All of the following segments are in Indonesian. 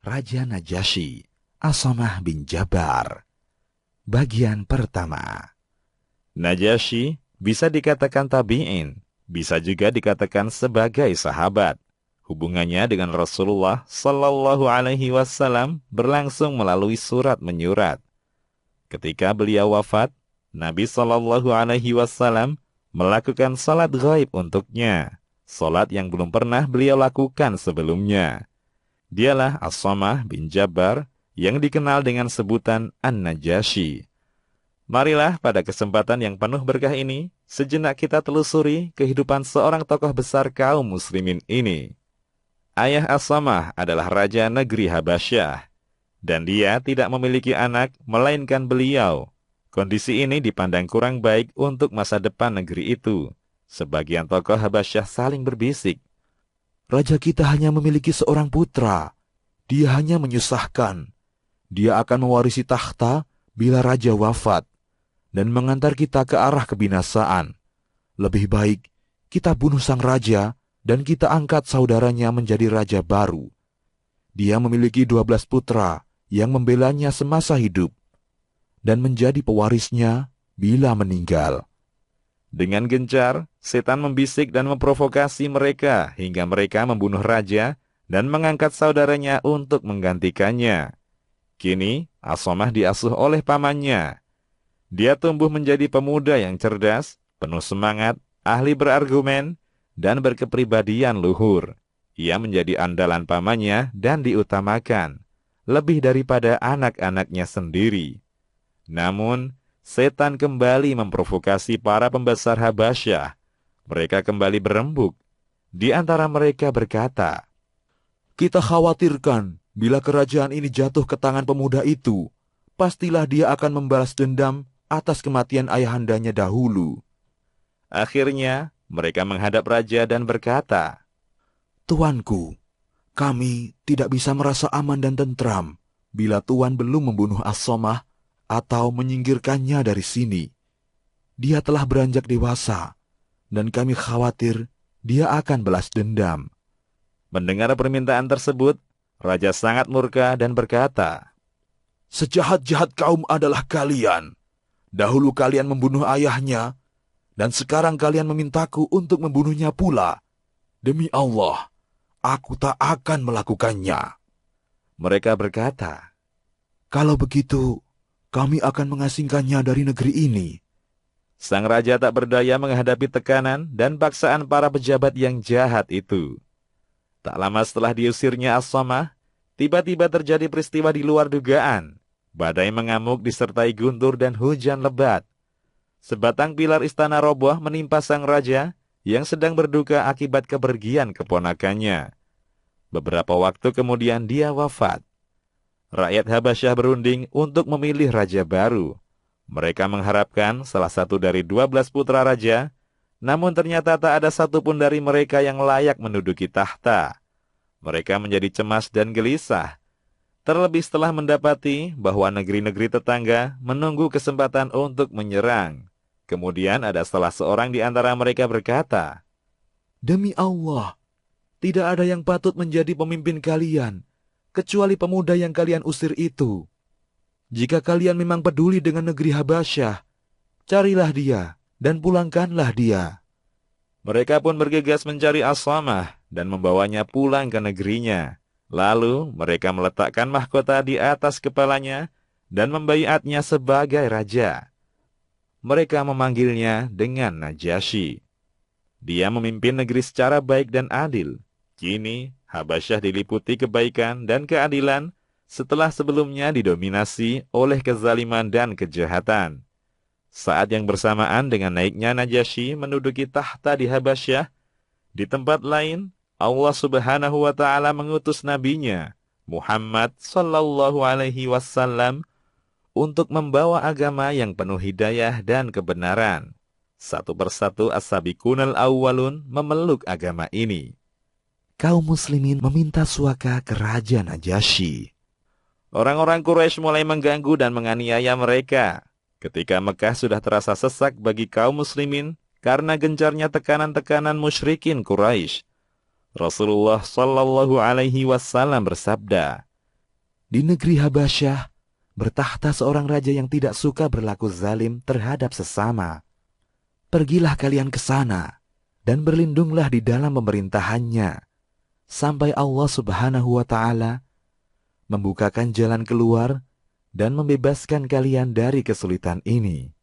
Raja Najasyi, As-Samah bin Jabbar. Bagian pertama. Najasyi bisa dikatakan tabi'in, bisa juga dikatakan sebagai sahabat. Hubungannya dengan Rasulullah Sallallahu Alaihi Wasallam berlangsung melalui surat menyurat. Ketika beliau wafat, Nabi Sallallahu Alaihi Wasallam melakukan salat ghaib untuknya, salat yang belum pernah beliau lakukan sebelumnya. Dialah As-Samah bin Jabbar yang dikenal dengan sebutan An-Najasyi. Marilah pada kesempatan yang penuh berkah ini, sejenak kita telusuri kehidupan seorang tokoh besar kaum muslimin ini. Ayah As-Samah adalah raja negeri Habasyah, dan dia tidak memiliki anak, melainkan beliau. Kondisi ini dipandang kurang baik untuk masa depan negeri itu. Sebagian tokoh Habasyah saling berbisik. Raja kita hanya memiliki seorang putra. Dia hanya menyusahkan. Dia akan mewarisi takhta bila raja wafat dan mengantar kita ke arah kebinasaan. Lebih baik kita bunuh sang raja dan kita angkat saudaranya menjadi raja baru. Dia memiliki 12 putra yang membelanya semasa hidup dan menjadi pewarisnya bila meninggal. Dengan gencar, setan membisik dan memprovokasi mereka hingga mereka membunuh raja dan mengangkat saudaranya untuk menggantikannya. Kini, As-Samah diasuh oleh pamannya. Dia tumbuh menjadi pemuda yang cerdas, penuh semangat, ahli berargumen, dan berkepribadian luhur. Ia menjadi andalan pamannya dan diutamakan, lebih daripada anak-anaknya sendiri. Namun, setan kembali memprovokasi para pembesar Habasyah. Mereka kembali berembuk. Di antara mereka berkata, "Kita khawatirkan bila kerajaan ini jatuh ke tangan pemuda itu, pastilah dia akan membalas dendam atas kematian ayahandanya dahulu." Akhirnya, mereka menghadap raja dan berkata, "Tuanku, kami tidak bisa merasa aman dan tentram bila Tuan belum membunuh As-Samah atau menyingkirkannya dari sini. Dia telah beranjak dewasa, dan kami khawatir dia akan balas dendam." Mendengar permintaan tersebut, raja sangat murka dan berkata, "Sejahat-jahat kaum adalah kalian. Dahulu kalian membunuh ayahnya, dan sekarang kalian memintaku untuk membunuhnya pula. Demi Allah, aku tak akan melakukannya." Mereka berkata, "Kalau begitu, kami akan mengasingkannya dari negeri ini." Sang raja tak berdaya menghadapi tekanan dan paksaan para pejabat yang jahat itu. Tak lama setelah diusirnya As-Samah, tiba-tiba terjadi peristiwa di luar dugaan. Badai mengamuk disertai guntur dan hujan lebat. Sebatang pilar istana roboh menimpa sang raja yang sedang berduka akibat kepergian keponakannya. Beberapa waktu kemudian dia wafat. Rakyat Habasyah berunding untuk memilih raja baru. Mereka mengharapkan salah satu dari 12 putra raja, namun ternyata tak ada satupun dari mereka yang layak menduduki tahta. Mereka menjadi cemas dan gelisah, terlebih setelah mendapati bahwa negeri-negeri tetangga menunggu kesempatan untuk menyerang. Kemudian ada salah seorang di antara mereka berkata, "Demi Allah, tidak ada yang patut menjadi pemimpin kalian, kecuali pemuda yang kalian usir itu. Jika kalian memang peduli dengan negeri Habasyah, carilah dia dan pulangkanlah dia." Mereka pun bergegas mencari As-Samah dan membawanya pulang ke negerinya. Lalu mereka meletakkan mahkota di atas kepalanya dan membaiatnya sebagai raja. Mereka memanggilnya dengan Najasyi. Dia memimpin negeri secara baik dan adil. Kini, Habasyah diliputi kebaikan dan keadilan setelah sebelumnya didominasi oleh kezaliman dan kejahatan. Saat yang bersamaan dengan naiknya Najasyi menduduki tahta di Habasyah, di tempat lain, Allah Subhanahu wa Ta'ala mengutus nabinya, Muhammad Sallallahu Alaihi Wasallam, untuk membawa agama yang penuh hidayah dan kebenaran. Satu persatu as-sabiqunal awwalun memeluk agama ini. Kaum muslimin meminta suaka ke Raja Najasyi. Orang-orang Quraisy mulai mengganggu dan menganiaya mereka. Ketika Mekah sudah terasa sesak bagi kaum muslimin karena gencarnya tekanan-tekanan musyrikin Quraisy, Rasulullah Shallallahu Alaihi Wasallam bersabda, Di negeri Habasyah, bertahta seorang raja yang tidak suka berlaku zalim terhadap sesama. Pergilah kalian ke sana, dan berlindunglah di dalam pemerintahannya, sampai Allah Subhanahu wa Ta'ala membukakan jalan keluar dan membebaskan kalian dari kesulitan ini.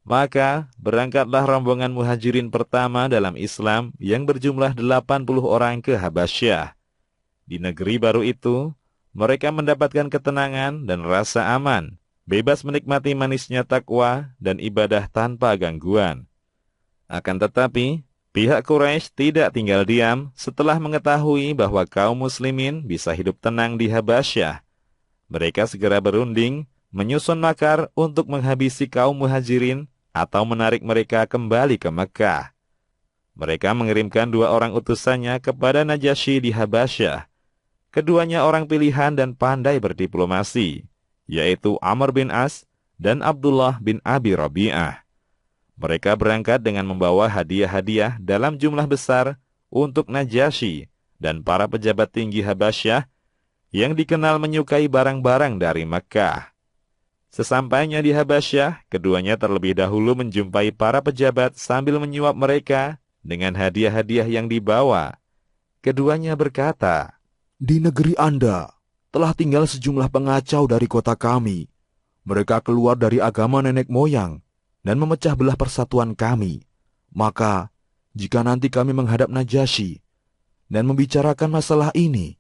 Maka berangkatlah rombongan muhajirin pertama dalam Islam yang berjumlah 80 orang ke Habasyah. Di negeri baru itu, mereka mendapatkan ketenangan dan rasa aman, bebas menikmati manisnya takwa dan ibadah tanpa gangguan. Akan tetapi, pihak Quraisy tidak tinggal diam setelah mengetahui bahwa kaum muslimin bisa hidup tenang di Habasyah. Mereka segera berunding, menyusun makar untuk menghabisi kaum muhajirin atau menarik mereka kembali ke Mekah. Mereka mengirimkan 2 orang utusannya kepada Najasyi di Habasyah. Keduanya orang pilihan dan pandai berdiplomasi, yaitu Amr bin As dan Abdullah bin Abi Rabi'ah. Mereka berangkat dengan membawa hadiah-hadiah dalam jumlah besar untuk Najasyi dan para pejabat tinggi Habasyah yang dikenal menyukai barang-barang dari Mekah. Sesampainya di Habasyah, keduanya terlebih dahulu menjumpai para pejabat sambil menyuap mereka dengan hadiah-hadiah yang dibawa. Keduanya berkata, "Di negeri Anda telah tinggal sejumlah pengacau dari kota kami. Mereka keluar dari agama nenek moyang dan memecah belah persatuan kami. Maka, jika nanti kami menghadap Najasyi dan membicarakan masalah ini,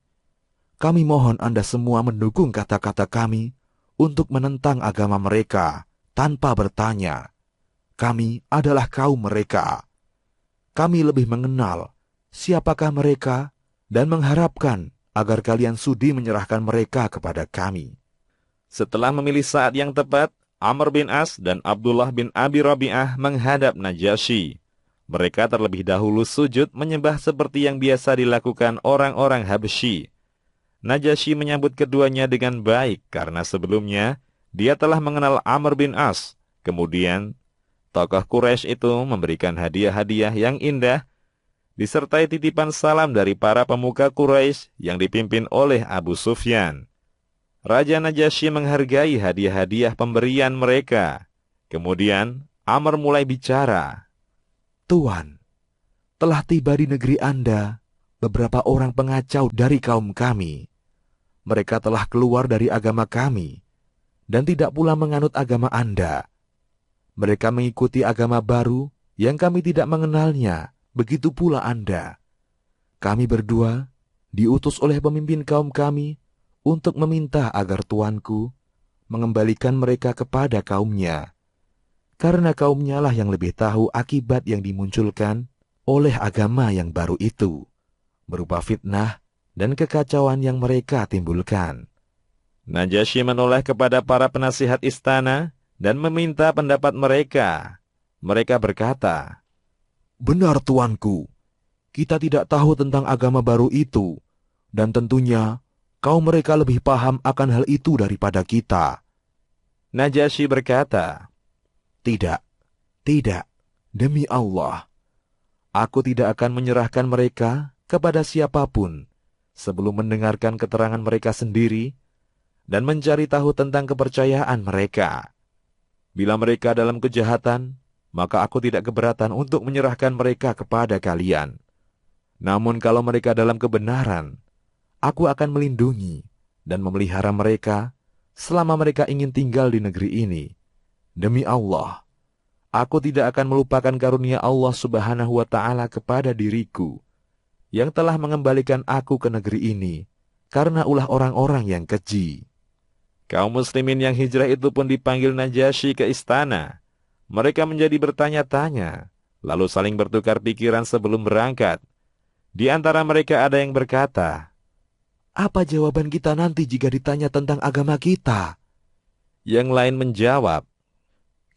kami mohon Anda semua mendukung kata-kata kami untuk menentang agama mereka tanpa bertanya. Kami adalah kaum mereka. Kami lebih mengenal siapakah mereka dan mengharapkan agar kalian sudi menyerahkan mereka kepada kami." Setelah memilih saat yang tepat, Amr bin As dan Abdullah bin Abi Rabi'ah menghadap Najasyi. Mereka terlebih dahulu sujud menyembah seperti yang biasa dilakukan orang-orang Habsyi. Najasyi menyambut keduanya dengan baik karena sebelumnya dia telah mengenal Amr bin As. Kemudian, tokoh Quraisy itu memberikan hadiah-hadiah yang indah, disertai titipan salam dari para pemuka Quraisy yang dipimpin oleh Abu Sufyan. Raja Najasyi menghargai hadiah-hadiah pemberian mereka. Kemudian, Amr mulai bicara. "Tuan, telah tiba di negeri Anda beberapa orang pengacau dari kaum kami. Mereka telah keluar dari agama kami dan tidak pula menganut agama Anda. Mereka mengikuti agama baru yang kami tidak mengenalnya, begitu pula Anda. Kami berdua diutus oleh pemimpin kaum kami untuk meminta agar tuanku mengembalikan mereka kepada kaumnya, karena kaumnya lah yang lebih tahu akibat yang dimunculkan oleh agama yang baru itu, berupa fitnah dan kekacauan yang mereka timbulkan." Najasyi menoleh kepada para penasihat istana dan meminta pendapat mereka. Mereka berkata, "Benar tuanku, kita tidak tahu tentang agama baru itu, dan tentunya kaum mereka lebih paham akan hal itu daripada kita." Najasyi berkata, "Tidak, tidak, demi Allah, aku tidak akan menyerahkan mereka kepada siapapun sebelum mendengarkan keterangan mereka sendiri dan mencari tahu tentang kepercayaan mereka. Bila mereka dalam kejahatan, maka aku tidak keberatan untuk menyerahkan mereka kepada kalian. Namun kalau mereka dalam kebenaran, aku akan melindungi dan memelihara mereka selama mereka ingin tinggal di negeri ini. Demi Allah, aku tidak akan melupakan karunia Allah Subhanahu wa Ta'ala kepada diriku, yang telah mengembalikan aku ke negeri ini, karena ulah orang-orang yang keji." Kaum muslimin yang hijrah itu pun dipanggil Najasyi ke istana. Mereka menjadi bertanya-tanya, lalu saling bertukar pikiran sebelum berangkat. Di antara mereka ada yang berkata, "Apa jawaban kita nanti jika ditanya tentang agama kita?" Yang lain menjawab,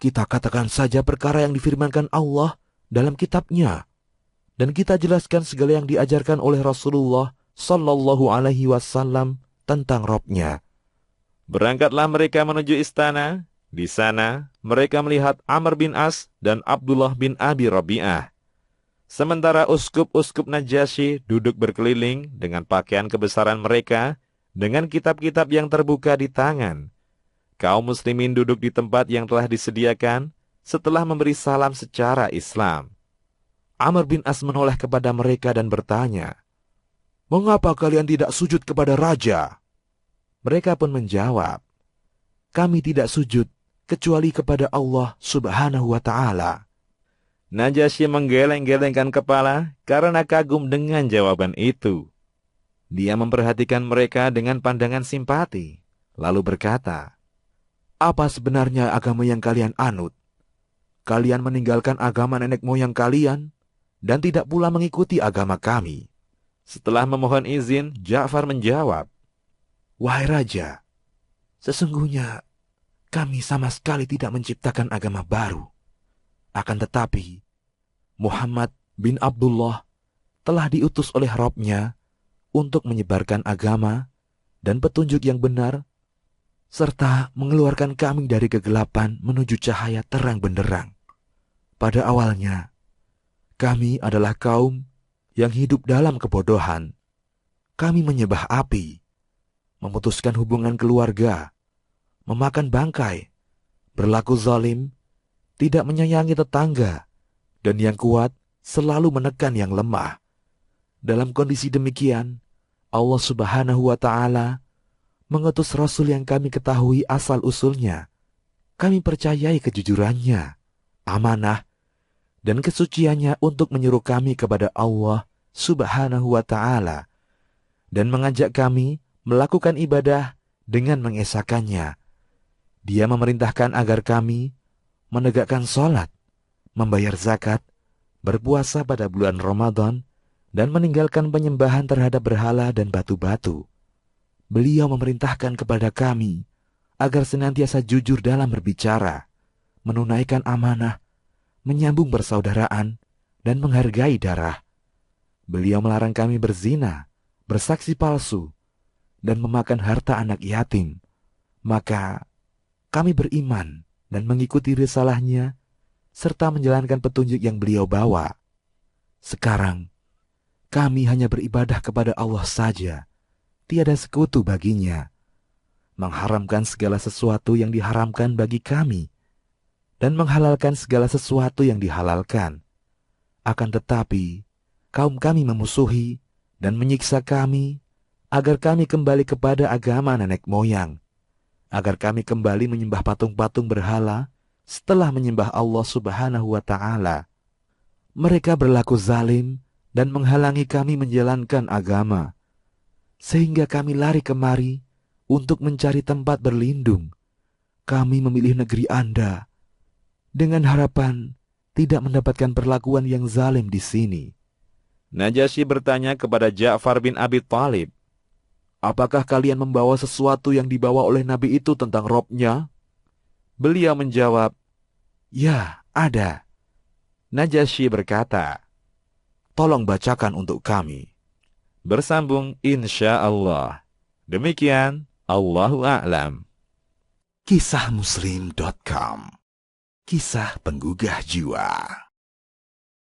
"Kita katakan saja perkara yang difirmankan Allah dalam kitabnya, dan kita jelaskan segala yang diajarkan oleh Rasulullah Sallallahu Alaihi Wasallam tentang Robnya." Berangkatlah mereka menuju istana. Di sana, mereka melihat Amr bin As dan Abdullah bin Abi Rabi'ah. Sementara uskup-uskup Najasyi duduk berkeliling dengan pakaian kebesaran mereka dengan kitab-kitab yang terbuka di tangan. Kaum muslimin duduk di tempat yang telah disediakan setelah memberi salam secara Islam. Amr bin As menoleh kepada mereka dan bertanya, "Mengapa kalian tidak sujud kepada raja?" Mereka pun menjawab, "Kami tidak sujud kecuali kepada Allah Subhanahu wa Ta'ala." Najasyi menggeleng-gelengkan kepala karena kagum dengan jawaban itu. Dia memperhatikan mereka dengan pandangan simpati, lalu berkata, "Apa sebenarnya agama yang kalian anut? Kalian meninggalkan agama nenek moyang kalian dan tidak pula mengikuti agama kami." Setelah memohon izin, Ja'far menjawab, "Wahai Raja, sesungguhnya kami sama sekali tidak menciptakan agama baru. Akan tetapi, Muhammad bin Abdullah telah diutus oleh Rabb-Nya untuk menyebarkan agama dan petunjuk yang benar, serta mengeluarkan kami dari kegelapan menuju cahaya terang benderang. Pada awalnya, kami adalah kaum yang hidup dalam kebodohan. Kami menyembah api, memutuskan hubungan keluarga, memakan bangkai, berlaku zalim, tidak menyayangi tetangga, dan yang kuat selalu menekan yang lemah. Dalam kondisi demikian, Allah Subhanahu wa Ta'ala mengutus Rasul yang kami ketahui asal-usulnya. Kami percayai kejujurannya, amanah, dan kesuciannya untuk menyuruh kami kepada Allah Subhanahu wa Ta'ala dan mengajak kami melakukan ibadah dengan mengesahkannya. Dia memerintahkan agar kami menegakkan sholat, membayar zakat, berpuasa pada bulan Ramadan, dan meninggalkan penyembahan terhadap berhala dan batu-batu. Beliau memerintahkan kepada kami agar senantiasa jujur dalam berbicara, menunaikan amanah, menyambung persaudaraan, dan menghargai darah. Beliau melarang kami berzina, bersaksi palsu, dan memakan harta anak yatim. Maka kami beriman dan mengikuti risalahnya, serta menjalankan petunjuk yang beliau bawa. Sekarang, kami hanya beribadah kepada Allah saja, tiada sekutu baginya, mengharamkan segala sesuatu yang diharamkan bagi kami, dan menghalalkan segala sesuatu yang dihalalkan. Akan tetapi, kaum kami memusuhi dan menyiksa kami, agar kami kembali kepada agama nenek moyang, agar kami kembali menyembah patung-patung berhala setelah menyembah Allah Subhanahu wa Ta'ala. Mereka berlaku zalim dan menghalangi kami menjalankan agama, sehingga kami lari kemari untuk mencari tempat berlindung. Kami memilih negeri Anda dengan harapan tidak mendapatkan perlakuan yang zalim di sini." Najasyi bertanya kepada Ja'far bin Abi Thalib, "Apakah kalian membawa sesuatu yang dibawa oleh Nabi itu tentang Rabb-Nya?" Beliau menjawab, "Ya, ada." Najasyi berkata, "Tolong bacakan untuk kami." Bersambung insya Allah. Demikian, Allahu a'lam. Kisahmuslim.com, kisah penggugah jiwa.